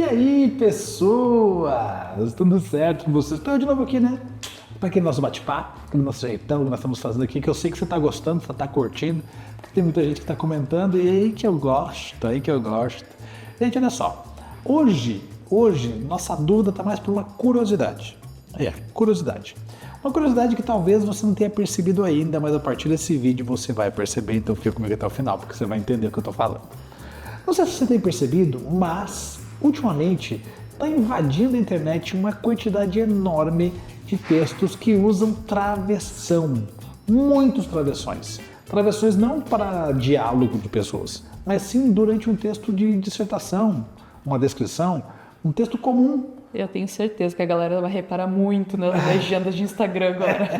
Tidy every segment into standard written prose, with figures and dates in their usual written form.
E aí, pessoas? Tudo certo com vocês? Estou de novo aqui, né? Para aquele nosso bate-papo, aquele nosso jeitão que nós estamos fazendo aqui, que eu sei que você está gostando, você está curtindo, porque tem muita gente que está comentando, e aí que eu gosto, aí que eu gosto. Gente, olha só, hoje nossa dúvida está mais por uma curiosidade. Curiosidade. Uma curiosidade que talvez você não tenha percebido ainda, mas a partir desse vídeo você vai perceber, então fica comigo até o final, porque você vai entender o que eu estou falando. Não sei se você tem percebido, mas ultimamente está invadindo a internet uma quantidade enorme de textos que usam travessão. Muitos travessões. Travessões não para diálogo de pessoas, mas sim durante um texto de dissertação, uma descrição, um texto comum. Eu tenho certeza que a galera vai reparar muito nas legendas de Instagram agora.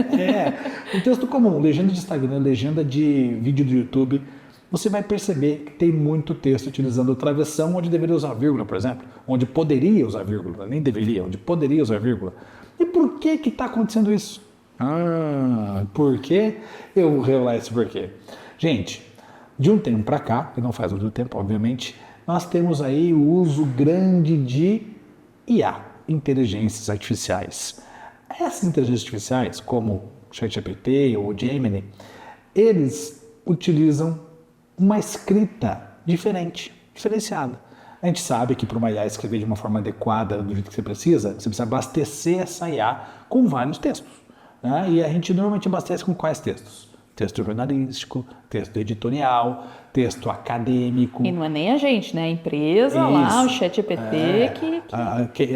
Um texto comum, legenda de Instagram, legenda de vídeo do YouTube. Você vai perceber que tem muito texto utilizando travessão onde deveria usar vírgula, por exemplo. Onde poderia usar vírgula, nem deveria, onde poderia usar vírgula. E por que está acontecendo isso? Por quê? Eu vou revelar esse porquê. Gente, de um tempo para cá, e não faz muito tempo, obviamente, nós temos aí o uso grande de IA, inteligências artificiais. Essas inteligências artificiais, como o ChatGPT ou o Gemini, eles utilizam uma escrita diferenciada. A gente sabe que para uma IA escrever de uma forma adequada, do jeito que você precisa abastecer essa IA com vários textos. Né? E a gente normalmente abastece com quais textos? Texto jornalístico, texto editorial, texto acadêmico. E não é nem a gente, né? A empresa lá, o ChatGPT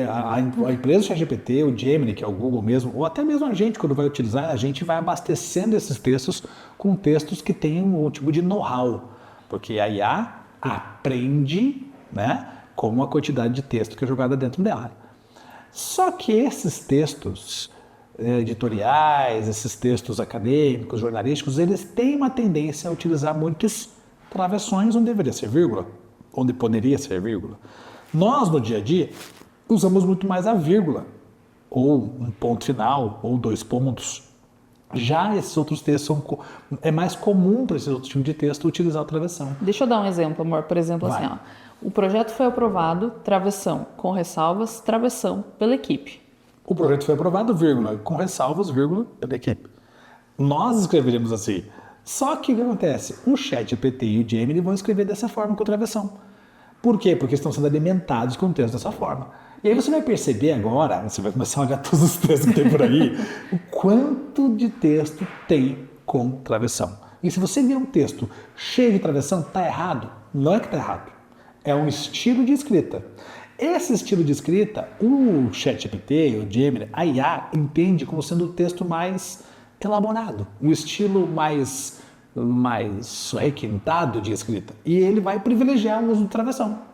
A empresa, o ChatGPT, o Gemini, que é o Google mesmo, ou até mesmo a gente, quando vai utilizar, a gente vai abastecendo esses textos com textos que têm um tipo de know-how. Porque a IA aprende, né, com uma quantidade de texto que é jogada dentro dela. Só que esses textos editoriais, esses textos acadêmicos, jornalísticos, eles têm uma tendência a utilizar muitas travessões onde deveria ser vírgula, onde poderia ser vírgula. Nós, no dia a dia, usamos muito mais a vírgula, ou um ponto final, ou dois pontos. Já esses outros textos é mais comum para esses outros tipos de texto utilizar a travessão. Deixa eu dar um exemplo, amor. Por exemplo, assim, ó, o projeto foi aprovado, travessão, com ressalvas, travessão, pela equipe. O projeto foi aprovado, vírgula, com ressalvas, vírgula, pela equipe. Nós escreveríamos assim. Só que o que acontece? O ChatGPT e o Gemini vão escrever dessa forma com travessão. Por quê? Porque estão sendo alimentados com o texto dessa forma. E aí você vai perceber agora, você vai começar a olhar todos os textos que tem por aí, o quanto de texto tem com travessão. E se você vê um texto cheio de travessão, está errado. Não é que está errado. É um estilo de escrita. Esse estilo de escrita, o ChatGPT, o Gemini, a IA entende como sendo o texto mais elaborado, um estilo mais requintado de escrita. E ele vai privilegiar o uso de travessão.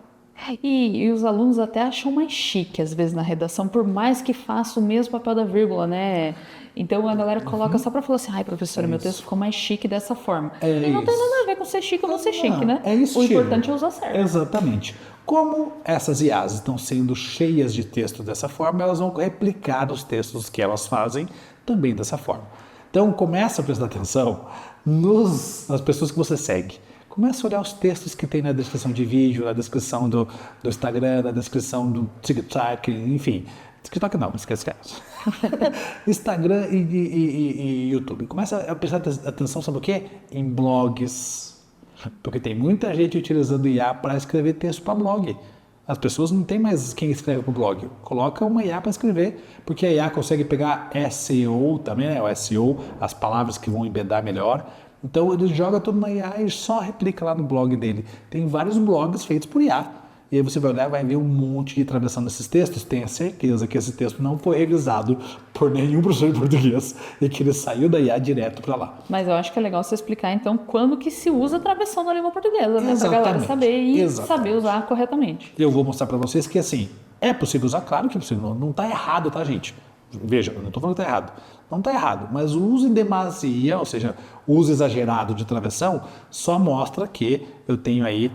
E os alunos até acham mais chique, às vezes, na redação, por mais que faça o mesmo papel da vírgula, né? Então a galera coloca só para falar assim, ai, professora, meu texto ficou mais chique dessa forma. E não tem nada a ver com ser chique ou não ser chique, né? É isso. O importante é usar certo. Exatamente. Como essas IAs estão sendo cheias de texto dessa forma, elas vão replicar os textos que elas fazem também dessa forma. Então começa a prestar atenção nas pessoas que você segue. Começa a olhar os textos que tem na descrição de vídeo, na descrição do Instagram, na descrição do TikTok, enfim. TikTok não, esquece. Instagram e YouTube. Começa a prestar atenção, sabe o quê? Em blogs. Porque tem muita gente utilizando IA para escrever texto para blog. As pessoas não tem mais quem escreve para o blog. Coloca uma IA para escrever, porque a IA consegue pegar SEO também, né? O SEO, as palavras que vão embedar melhor. Então ele joga tudo na IA e só replica lá no blog dele. Tem vários blogs feitos por IA. E aí você vai olhar e vai ver um monte de travessão nesses textos. Tenha certeza que esse texto não foi revisado por nenhum professor de português e que ele saiu da IA direto para lá. Mas eu acho que é legal você explicar, então, quando que se usa travessão na língua portuguesa, né? Para a galera saber e saber usar corretamente. Eu vou mostrar para vocês que, assim, é possível usar, claro que é possível. Não está errado, tá, gente? Veja, eu não estou falando que está errado. Não está errado, mas o uso em demasia, ou seja, o uso exagerado de travessão, só mostra que eu tenho aí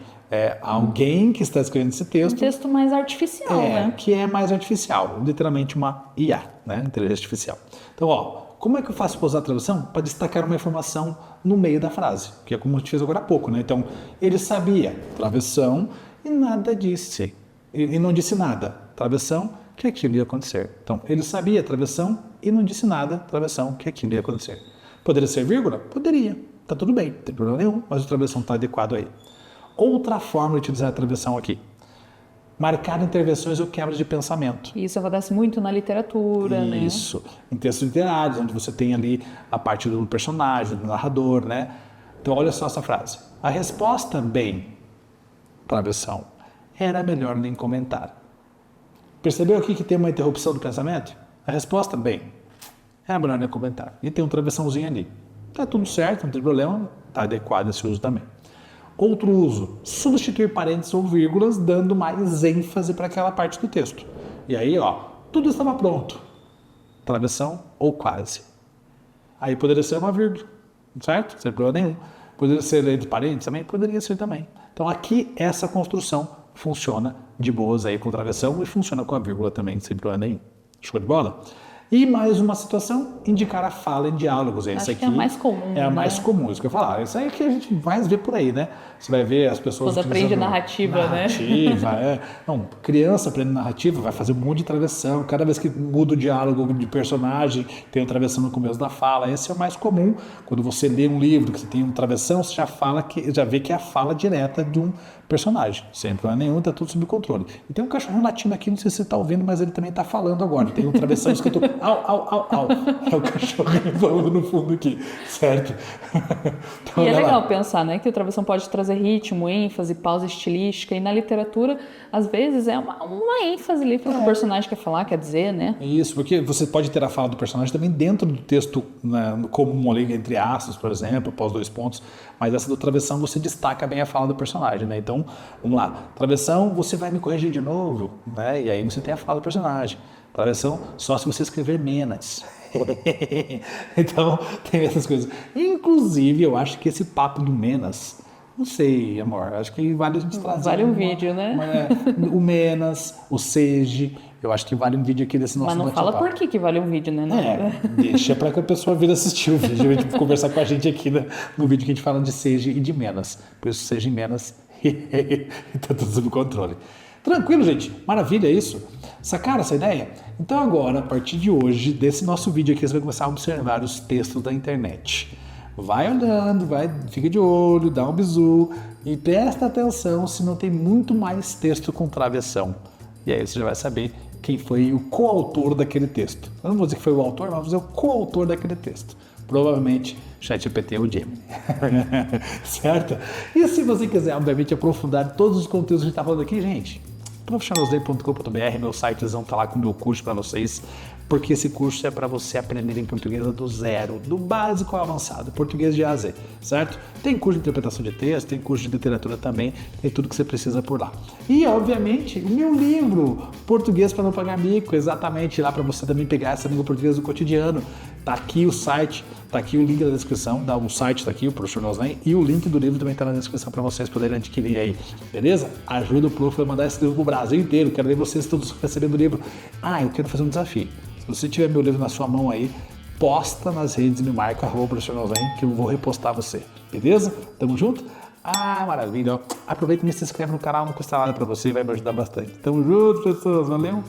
alguém que está escrevendo esse texto. Um texto mais artificial, né? Que é mais artificial, literalmente uma IA, né? Inteligência artificial. Então, como é que eu faço para usar a tradução? Para destacar uma informação no meio da frase, que é como a gente fez agora há pouco, né? Então, ele sabia travessão e nada disse. e não disse nada. Travessão, que aquilo ia acontecer. Então, ele sabia travessão e não disse nada, travessão, que aquilo ia acontecer. Poderia ser vírgula? Poderia. Tá tudo bem, não tem problema nenhum, mas o travessão está adequado aí. Outra forma de utilizar a travessão aqui. Marcar intervenções ou quebras de pensamento. Isso acontece muito na literatura, né? Isso. Em textos literários, onde você tem ali a parte do personagem, do narrador, né? Então, olha só essa frase. A resposta, bem, travessão, era melhor nem comentar. Percebeu aqui que tem uma interrupção do pensamento? A resposta, bem, é melhor nem comentar. E tem um travessãozinho ali. Tá tudo certo, não tem problema, tá adequado esse uso também. Outro uso, substituir parênteses ou vírgulas, dando mais ênfase para aquela parte do texto. E aí, ó, tudo estava pronto. Travessão ou quase. Aí poderia ser uma vírgula, certo? Sem problema nenhum. Poderia ser entre parênteses também? Poderia ser também. Então aqui essa construção funciona de boas aí com travessão e funciona com a vírgula também, sem problema nenhum. Show de bola? E mais uma situação, indicar a fala em diálogos. Esse Acho aqui que é a mais comum. É a mais comum, isso que eu ia falar. Isso aí que a gente mais vê por aí, né? Você vai ver as pessoas... Quando aprende narrativa, né? Narrativa, Não, criança aprende narrativa, vai fazer um monte de travessão. Cada vez que muda o diálogo de personagem, tem um travessão no começo da fala. Esse é o mais comum. Quando você lê um livro que você tem um travessão, você já vê que é a fala direta de um personagem. Sem problema nenhum, tá tudo sob controle. E tem um cachorro latindo aqui, não sei se você tá ouvindo, mas ele também tá falando agora. Tem um travessão escrito au, au, au, au. É o cachorrinho falando no fundo aqui, certo? Então, e é legal pensar, né, que o travessão pode trazer ritmo, ênfase, pausa estilística, e na literatura, às vezes, é uma ênfase ali que o personagem quer falar, quer dizer, né? Isso, porque você pode ter a fala do personagem também dentro do texto, né, comum ali, entre aspas, por exemplo, após 2 pontos, mas essa do travessão você destaca bem a fala do personagem, né? Então, vamos lá. Travessão, você vai me corrigir de novo, né? E aí você tem a fala do personagem. Travessão, só se você escrever menos. Então, tem essas coisas. Inclusive, eu acho que esse papo do menos, não sei, amor, acho que vale a gente trazer. Vale um vídeo, né? O menos, o seja, eu acho que vale um vídeo aqui desse nosso bate-papo. Mas não fala por que vale um vídeo, né? Deixa para que a pessoa vir assistir o vídeo e conversar com a gente aqui no vídeo que a gente fala de seja e de menos. Por isso, seja e menos, tá tudo sob controle. Tranquilo, gente? Maravilha, é isso? Sacaram essa ideia? Então agora, a partir de hoje, desse nosso vídeo aqui, você vai começar a observar os textos da internet. Vai olhando, fica de olho, dá um bizu e presta atenção se não tem muito mais texto com travessão. E aí você já vai saber quem foi o coautor daquele texto. Eu não vou dizer que foi o autor, mas vou dizer o coautor daquele texto. Provavelmente ChatGPT ou Gemini. Certo? E se você quiser, obviamente, aprofundar todos os conteúdos que a gente está falando aqui, gente, profissionalsday.com.br, meu sitezão tá lá com o meu curso para vocês, porque esse curso é para você aprender em português do zero, do básico ao avançado, português de A a Z, certo? Tem curso de interpretação de texto, tem curso de literatura também, tem tudo que você precisa por lá. E, obviamente, o meu livro, Português para não pagar mico, exatamente lá para você também pegar essa língua portuguesa do cotidiano. Tá aqui o site, tá aqui o link da descrição, o site tá aqui, o Professor Noslen, e o link do livro também tá na descrição para vocês poderem adquirir aí, beleza? Ajuda o Prof a mandar esse livro pro Brasil inteiro, quero ver vocês todos recebendo o livro. Eu quero fazer um desafio. Se você tiver meu livro na sua mão aí, posta nas redes e me marca @Professor Noslen, que eu vou repostar você, beleza? Tamo junto? Maravilha, ó. Aproveita e se inscreve no canal, não custa nada pra você, vai me ajudar bastante. Tamo junto, pessoas, valeu!